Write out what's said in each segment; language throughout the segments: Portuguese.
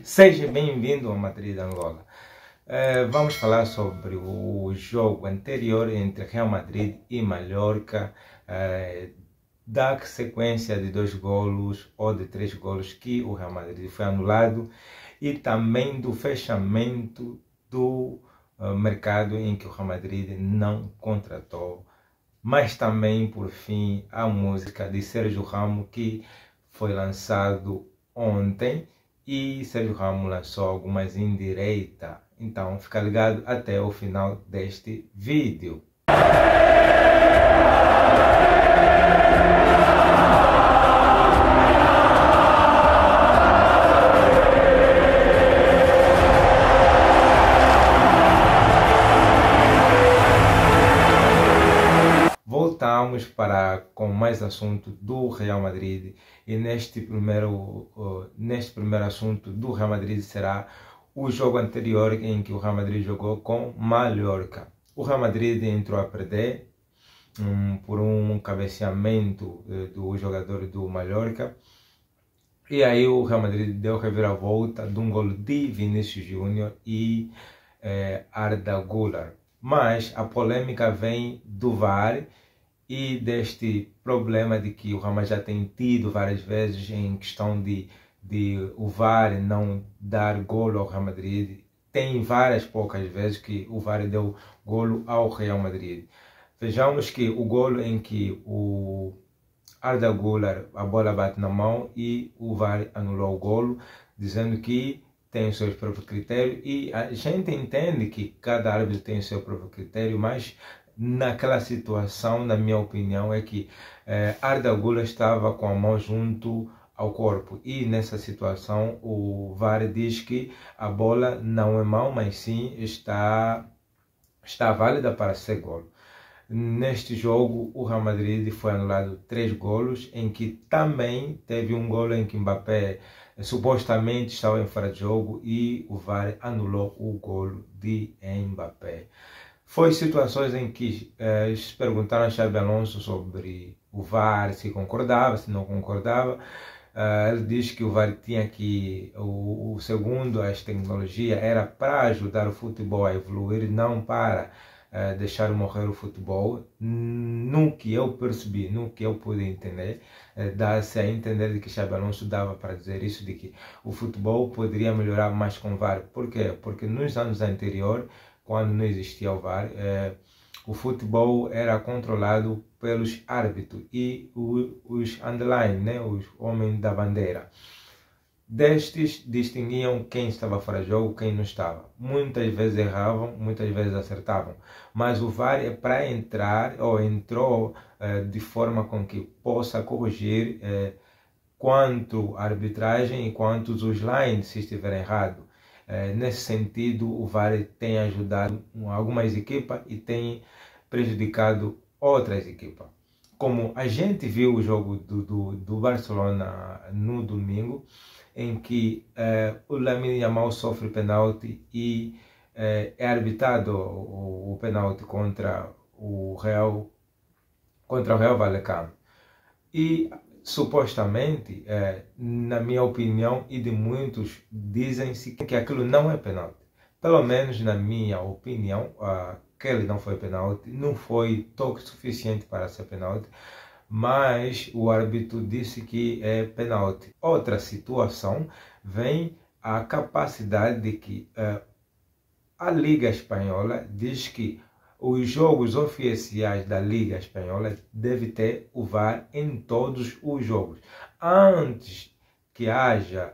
Seja bem-vindo ao Madrid Angola. Vamos falar sobre o jogo anterior entre Real Madrid e Mallorca, da sequência de 2 golos ou de 3 golos que o Real Madrid foi anulado e também do fechamento do mercado em que o Real Madrid não contratou, mas também, por fim, a música de Sérgio Ramos que foi lançado ontem. E Sérgio Ramos lançou algumas indiretas, então fica ligado até o final deste vídeo. Voltamos com mais assunto do Real Madrid e neste primeiro assunto do Real Madrid será o jogo anterior em que o Real Madrid jogou com Mallorca. O Real Madrid entrou a perder por um cabeceamento do jogador do Mallorca e aí o Real Madrid deu reviravolta de um gol de Vinícius Júnior e Arda Güler. Mas a polêmica vem do VAR e deste problema de que o Real Madrid já tem tido várias vezes em questão de o VAR não dar golo ao Real Madrid. Tem várias poucas vezes que o VAR deu golo ao Real Madrid. Vejamos que o golo em que o Arda Güler, a bola bate na mão e o VAR anulou o golo, dizendo que tem os seus próprios critérios, e a gente entende que cada árbitro tem o seu próprio critério, mas naquela situação, na minha opinião, é que Arda Güler estava com a mão junto ao corpo e nessa situação o VAR diz que a bola não é mão, mas sim está válida para ser golo. Neste jogo o Real Madrid foi anulado 3 golos, em que também teve um golo em que Mbappé supostamente estava em fora de jogo e o VAR anulou o golo de Mbappé. Foi situações em que eles perguntaram a Xabi Alonso sobre o VAR, se concordava, se não concordava. Ele diz que o VAR tinha que, segundo as tecnologias, era para ajudar o futebol a evoluir, não para deixar morrer o futebol. No que eu percebi, no que eu pude entender, dá-se a entender de que Xabi Alonso dava para dizer isso, de que o futebol poderia melhorar mais com o VAR. Por quê? Porque nos anos anteriores, quando não existia o VAR, o futebol era controlado pelos árbitros e os underline, né, os homens da bandeira. Destes distinguiam quem estava fora de jogo, quem não estava. Muitas vezes erravam, muitas vezes acertavam. Mas o VAR é para entrar, ou entrou de forma com que possa corrigir quanto a arbitragem e quanto os lines se estiverem errados. Nesse sentido, o VAR tem ajudado algumas equipas e tem prejudicado outras equipas. Como a gente viu o jogo do Barcelona no domingo, em que o Lamine Yamal sofre penalti e é arbitrado o penalti contra o Real Vallecano. E supostamente, na minha opinião e de muitos, dizem-se que aquilo não é penalti. Pelo menos na minha opinião, aquele não foi penalti, não foi toque suficiente para ser penalti, mas o árbitro disse que é penalti. Outra situação vem a capacidade de que a Liga Espanhola diz que os jogos oficiais da Liga Espanhola devem ter o VAR em todos os jogos. Antes que haja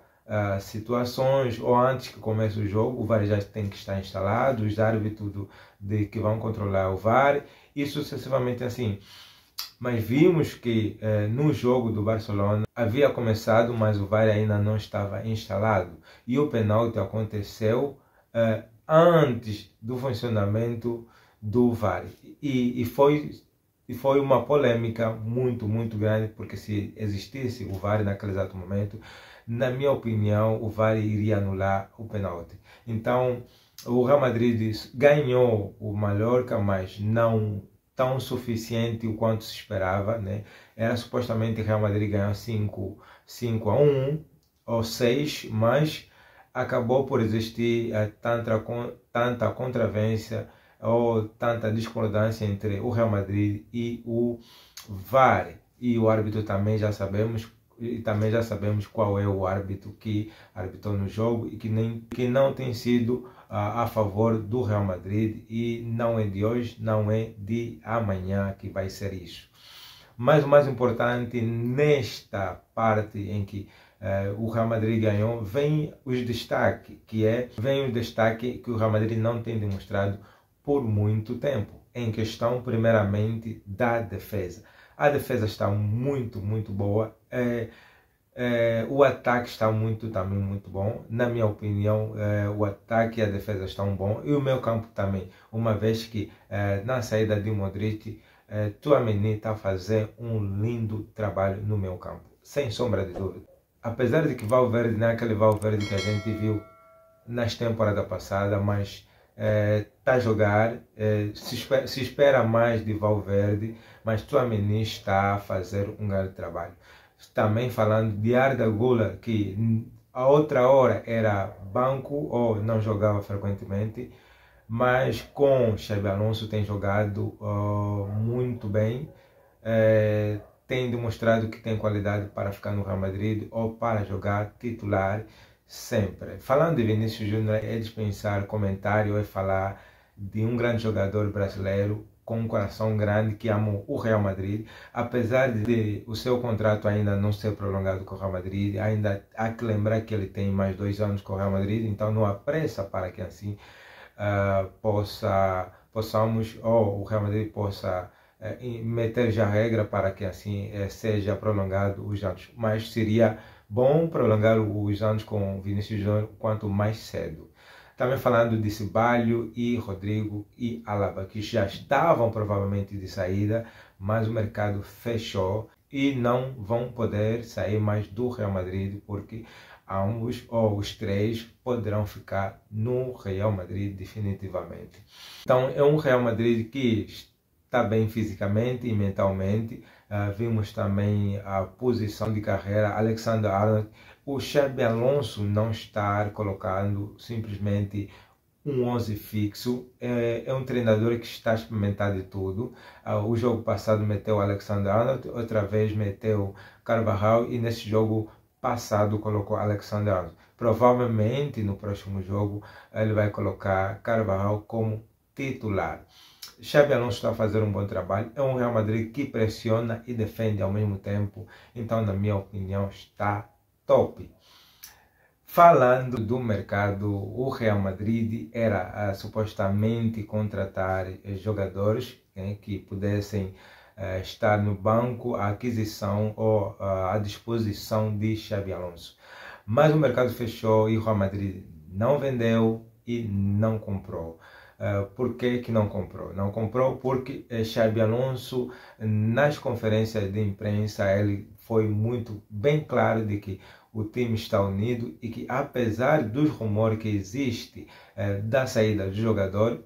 situações ou antes que comece o jogo, o VAR já tem que estar instalado, os árbitros que vão controlar o VAR e sucessivamente assim. Mas vimos que no jogo do Barcelona havia começado, mas o VAR ainda não estava instalado. E o penalti aconteceu antes do funcionamento do VAR. E foi uma polêmica muito grande, porque se existisse o VAR naquele exato momento, na minha opinião, o VAR iria anular o penalti. Então, o Real Madrid ganhou o Mallorca, mas não tão suficiente o quanto se esperava, né? Era supostamente o Real Madrid ganhar 5-1 ou 6, mas acabou por existir tanta controvérsia ou tanta discordância entre o Real Madrid e o VAR. E o árbitro também já sabemos, qual é o árbitro que arbitrou no jogo e que não tem sido a favor do Real Madrid, e não é de hoje, não é de amanhã que vai ser isso. Mas o mais importante nesta parte em que o Real Madrid ganhou, vem os destaques, que o Real Madrid não tem demonstrado por muito tempo, em questão primeiramente da defesa. A defesa está muito boa, o ataque está também muito bom. Na minha opinião, o ataque e a defesa estão bons, e o meio campo também, uma vez que na saída de Modric, Tchouaméni está a fazer um lindo trabalho no meio campo, sem sombra de dúvida. Apesar de que Valverde não é aquele Valverde que a gente viu nas temporadas passadas, mas está a jogar, se espera mais de Valverde, mas Tchouaméni está a fazer um grande trabalho. Também falando de Arda Güler, que a outra hora era banco ou não jogava frequentemente, mas com Xabi Alonso tem jogado muito bem, tem demonstrado que tem qualidade para ficar no Real Madrid ou para jogar titular sempre. Falando de Vinícius Júnior, é dispensar comentário, é falar de um grande jogador brasileiro com um coração grande que ama o Real Madrid. Apesar de o seu contrato ainda não ser prolongado com o Real Madrid, ainda há que lembrar que ele tem mais 2 anos com o Real Madrid, então não há pressa para que assim o Real Madrid possa meter já regra para que assim seja prolongado os anos. Mas seria bom prolongar os anos com Vinícius Júnior quanto mais cedo. Também falando de Ceballos e Rodrigo e Alaba, que já estavam provavelmente de saída, mas o mercado fechou e não vão poder sair mais do Real Madrid, porque ambos ou os três poderão ficar no Real Madrid definitivamente. Então é um Real Madrid que está bem fisicamente e mentalmente. Vimos também a posição de carreira, Alexander-Arnold, o Xabi Alonso não estar colocando simplesmente um 11 fixo. É um treinador que está experimentando de tudo. O jogo passado meteu Alexander-Arnold, outra vez meteu Carvajal, e nesse jogo passado colocou Alexander-Arnold. Provavelmente no próximo jogo ele vai colocar Carvajal como titular. Xabi Alonso está a fazer um bom trabalho. É um Real Madrid que pressiona e defende ao mesmo tempo. Então, na minha opinião, está top. Falando do mercado, o Real Madrid era supostamente contratar jogadores que pudessem estar no banco, à aquisição ou à disposição de Xabi Alonso. Mas o mercado fechou e o Real Madrid não vendeu e não comprou. Por que não comprou? Não comprou porque Xabi Alonso, nas conferências de imprensa, ele foi muito bem claro de que o time está unido e que, apesar dos rumores que existem da saída do jogador,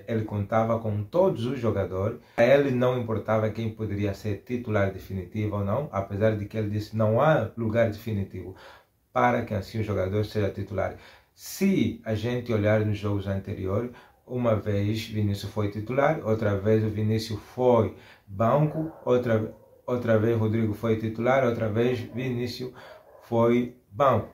ele contava com todos os jogadores. A ele não importava quem poderia ser titular definitivo ou não, apesar de que ele disse que não há lugar definitivo para que assim o jogador seja titular. Se a gente olhar nos jogos anteriores, uma vez Vinícius foi titular, outra vez o Vinícius foi banco, outra vez Rodrigo foi titular, outra vez Vinícius foi banco.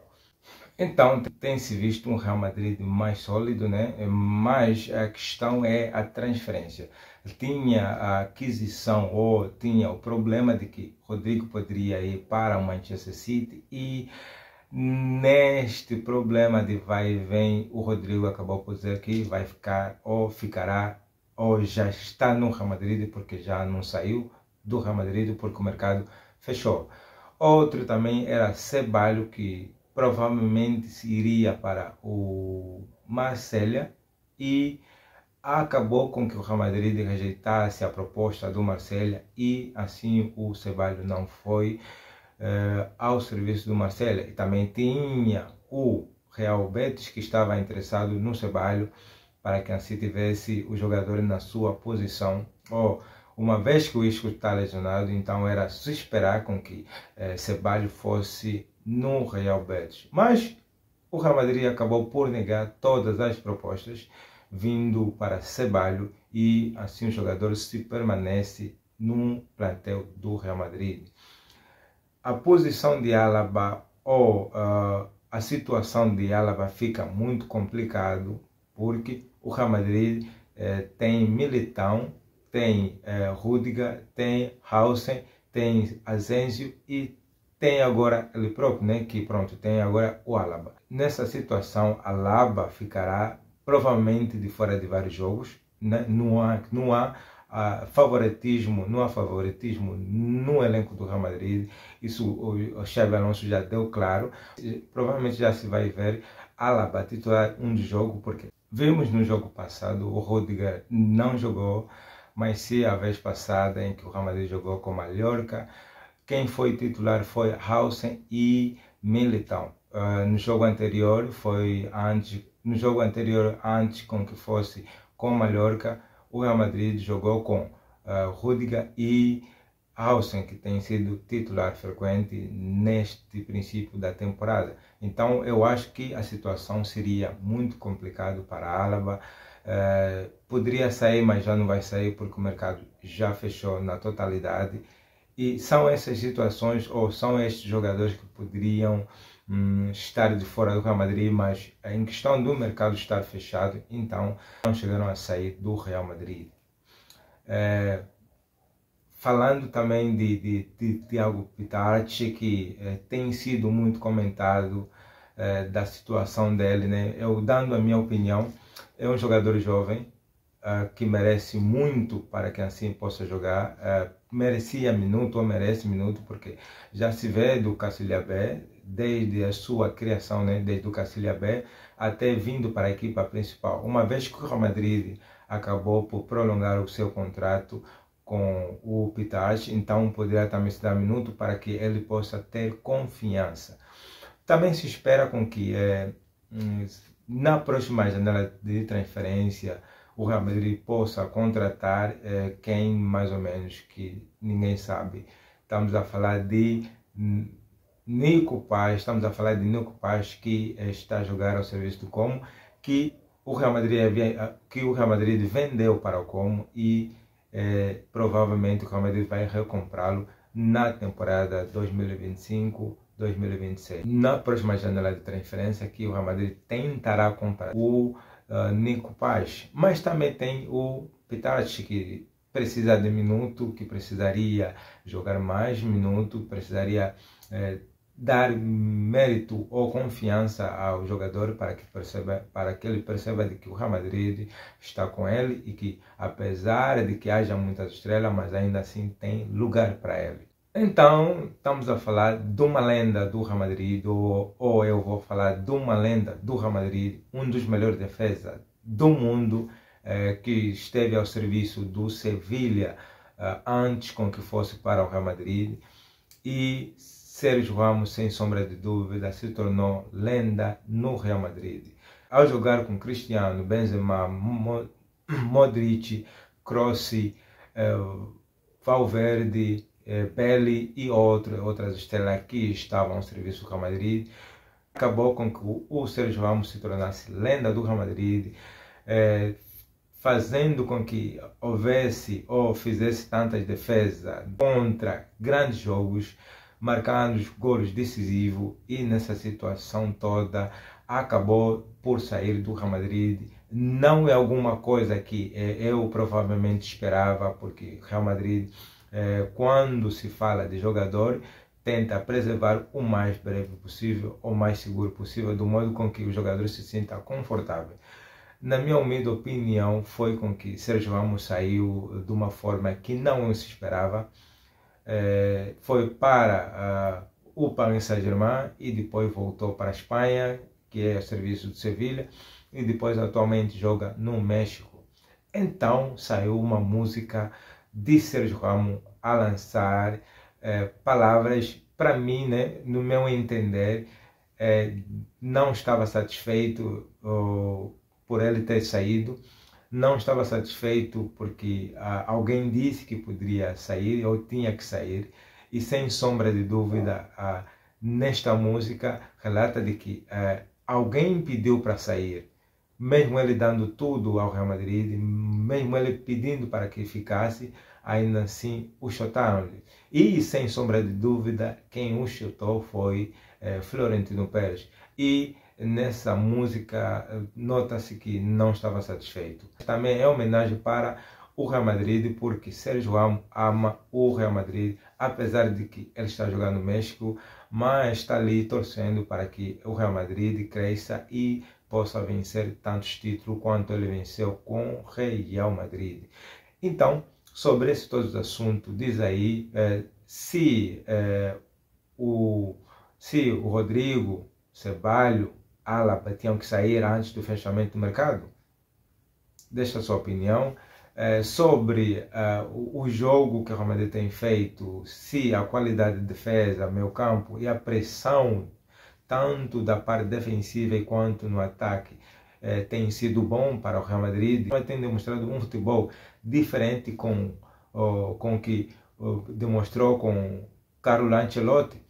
Então tem-se visto um Real Madrid mais sólido, né? Mas a questão é a transferência. Tinha a aquisição ou tinha o problema de que Rodrigo poderia ir para o Manchester City, e neste problema de vai e vem, o Rodrigo acabou por dizer que vai ficar ou ficará ou já está no Real Madrid, porque já não saiu do Real Madrid porque o mercado fechou. Outro também era Ceballos, que provavelmente se iria para o Marselha, e acabou com que o Real Madrid rejeitasse a proposta do Marselha, e assim o Ceballos não foi ao serviço do Marselha. E também tinha o Real Betis que estava interessado no Ceballos para que assim tivesse o jogador na sua posição. Uma vez que o Isco está lesionado, então era se esperar com que Ceballos fosse no Real Betis. Mas o Real Madrid acabou por negar todas as propostas vindo para Ceballos e assim o jogador se permanece no plantel do Real Madrid. A posição de Alaba ou a situação de Alaba fica muito complicado porque o Real Madrid tem Militão, tem Rüdiger, tem Hausen, tem Asensio e tem agora ele próprio, né, que pronto, tem agora o Alaba. Nessa situação, Alaba ficará provavelmente de fora de vários jogos, né? Não há favoritismo no elenco do Real Madrid. Isso o Xabi Alonso já deu claro. Provavelmente já se vai ver Alaba titular um jogo, porque vimos no jogo passado o Rüdiger não jogou, mas sim a vez passada em que o Real Madrid jogou com Mallorca, quem foi titular foi Hausen e Militão. No jogo anterior antes com que fosse com Mallorca, o Real Madrid jogou com Rüdiger e Hausen, que tem sido titular frequente neste princípio da temporada. Então eu acho que a situação seria muito complicada para Alaba. Poderia sair, mas já não vai sair porque o mercado já fechou na totalidade. E são essas situações ou são estes jogadores que poderiam estar de fora do Real Madrid, mas em questão do mercado estar fechado, então não chegaram a sair do Real Madrid. Falando também de Thiago Pitach, que tem sido muito comentado da situação dele, né? Eu dando a minha opinião, é um jogador jovem que merece muito para que assim possa jogar. Merecia minuto ou merece minuto, porque já se vê do Cacilhabé, desde a sua criação, né, desde o Cacilhabé até vindo para a equipa principal. Uma vez que o Real Madrid acabou por prolongar o seu contrato com o Pitach, então poderá também se dar minuto para que ele possa ter confiança. Também se espera com que na próxima janela de transferência o Real Madrid possa contratar quem mais ou menos que ninguém sabe. Estamos a falar de Nico Paz, que está a jogar ao serviço do Como, que o Real Madrid vendeu para o Como e provavelmente o Real Madrid vai recomprá-lo na temporada 2025-2026. Na próxima janela de transferência que o Real Madrid tentará comprar o Nico Paz, mas também tem o Pitach, que precisa de minuto, que precisaria jogar mais minuto, precisaria dar mérito ou confiança ao jogador para que ele perceba de que o Real Madrid está com ele e que apesar de que haja muitas estrelas, mas ainda assim tem lugar para ele. Então, estamos a falar de uma lenda do Real Madrid, ou eu vou falar de uma lenda do Real Madrid, um dos melhores defesas do mundo, que esteve ao serviço do Sevilha antes com que fosse para o Real Madrid. E Sérgio Ramos, sem sombra de dúvida, se tornou lenda no Real Madrid. Ao jogar com Cristiano, Benzema, Modric, Kroos, Valverde, Belly e outras estrelas que estavam ao serviço do Real Madrid, acabou com que o Sérgio Ramos se tornasse lenda do Real Madrid, fazendo com que houvesse ou fizesse tantas defesas contra grandes jogos, marcando os gols decisivos, e nessa situação toda acabou por sair do Real Madrid. Não é alguma coisa que eu provavelmente esperava, porque Real Madrid, quando se fala de jogador, tenta preservar o mais breve possível, o mais seguro possível, do modo com que o jogador se sinta confortável. Na minha humilde opinião, foi com que Sérgio Ramos saiu de uma forma que não se esperava. Foi para o Paris Saint-Germain e depois voltou para a Espanha, que é o serviço do Sevilha, e depois atualmente joga no México. Então saiu uma música de Sérgio Ramos a lançar palavras, para mim, né, no meu entender, não estava satisfeito por ele ter saído. Não estava satisfeito porque alguém disse que poderia sair ou tinha que sair, e sem sombra de dúvida nesta música relata de que alguém pediu para sair, mesmo ele dando tudo ao Real Madrid, mesmo ele pedindo para que ficasse, ainda assim o chutaram-lhe. E, sem sombra de dúvida, quem o chutou foi Florentino Pérez. E nessa música nota-se que não estava satisfeito. Também é homenagem para o Real Madrid, porque Sérgio Ramos ama o Real Madrid, apesar de que ele está jogando no México, mas está ali torcendo para que o Real Madrid cresça e possa vencer tantos títulos quanto ele venceu com o Real Madrid. Então, sobre esses todos os assuntos, diz aí se o Rodrigo, Ceballos, Alaba tinham que sair antes do fechamento do mercado. Deixa a sua opinião. Sobre o jogo que o Real Madrid tem feito, se a qualidade de defesa, meio campo e a pressão, tanto da parte defensiva quanto no ataque, tem sido bom para o Real Madrid. Ele tem demonstrado um futebol diferente com o que demonstrou com Carlo Ancelotti.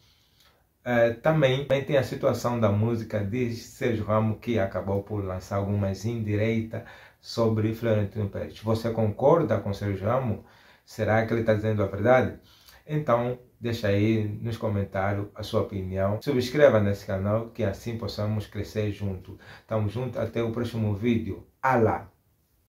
Também tem a situação da música de Sérgio Ramos, que acabou por lançar algumas indiretas sobre Florentino Pérez. Você concorda com Sérgio Ramos? Será que ele está dizendo a verdade? Então, deixa aí nos comentários a sua opinião. Subscreva nesse canal, que assim possamos crescer juntos. Tamo junto, até o próximo vídeo. Alá!